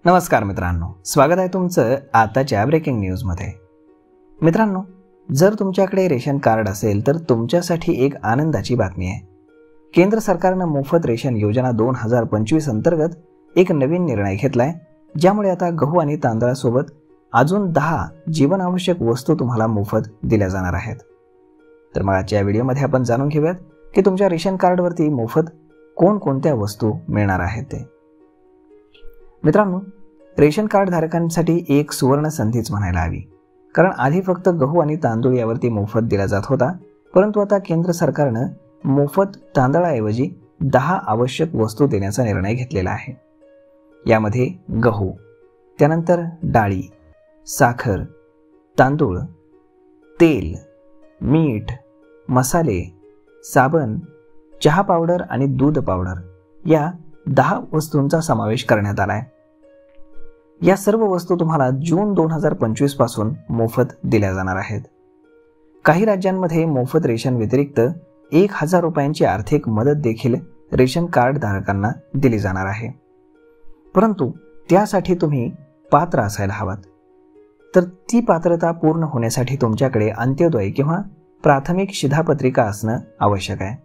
नमस्कार मित्रांनो, स्वागत आहे तुमचं आताच्या ब्रेकिंग न्यूजमध्ये। मित्रांनो, जर तुमच्याकडे रेशन कार्ड असेल तर तुमच्यासाठी एक आनंदाची बातमी आहे। केंद्र सरकारने मोफत रेशन योजना 2025 अंतर्गत एक नवीन निर्णय घेतलाय, ज्यामुळे आता गहू आणि तांदळासोबत अजून 10 जीवनावश्यक वस्तू तुम्हाला मोफत दिल्या जाणार आहेत। तर मग आजच्या व्हिडिओमध्ये आपण जाणून घेऊयात की तुमच्या रेशन कार्डवरती मोफत कोणकोणत्या वस्तू मिळणार आहेत ते। मित्रांनो, रेशन कार्ड धारकांसाठी एक सुवर्ण संधीच म्हणायला हवी, कारण आधी फक्त गहू आणि तांदूळ यावरती मोफत दिला जात होता, परंतु आता केंद्र सरकारने मोफत तांदळाऐवजी 10 आवश्यक वस्तू देण्याचा निर्णय घेतलेला आहे। यामध्ये गहू, त्यानंतर डाळी, साखर, तांदूळ, तेल, मीठ, मसाले, साबण, चहा पावडर आणि दूध पावडर या 10 वस्तूंचा समावेश करण्यात आला आहे। या सर्व वस्तू तुम्हाला जून 2025 पासून मोफत दिल्या जाणार आहेत। काही राज्यांमध्ये मोफत रेशन व्यतिरिक्त 1000 रुपयांची आर्थिक मदत देखील रेशन कार्ड धारकांना दिली जाणार आहे, परंतु त्यासाठी तुम्ही पात्र असायला हवात। तर ती पात्रता पूर्ण होण्यासाठी तुमच्याकडे अंत्योदय किंवा प्राथमिक शिधापत्रिका असणं आवश्यक आहे।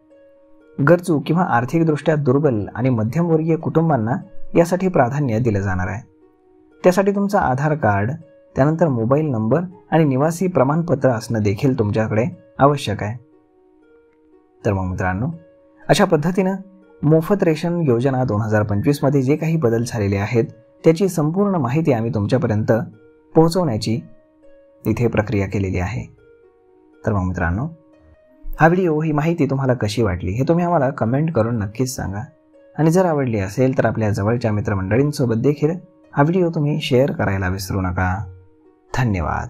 गरजू किंवा आर्थिकदृष्ट्या दुर्बल आणि मध्यमवर्गीय कुटुंबांना यासाठी प्राधान्य दिलं जाणार आहे। त्यासाठी तुमचा आधार कार्ड, त्यानंतर मोबाईल नंबर आणि निवासी प्रमाणपत्र असणं देखील तुमच्याकडे आवश्यक आहे। तर मग मित्रांनो, अशा पद्धतीनं मोफत रेशन योजना 2025 मध्ये जे काही बदल झालेले आहेत त्याची संपूर्ण माहिती आम्ही तुमच्यापर्यंत पोहोचवण्याची इथे प्रक्रिया केलेली आहे। तर मग मित्रांनो, हा व्हिडिओ, ही माहिती तुम्हाला कशी वाटली हे तुम्ही आम्हाला कमेंट करून नक्कीच सांगा, आणि जर आवडली असेल तर आपल्या जवळच्या मित्रमंडळींसोबत देखील हा व्हिडिओ तुम्ही शेअर करायला विसरू नका। धन्यवाद।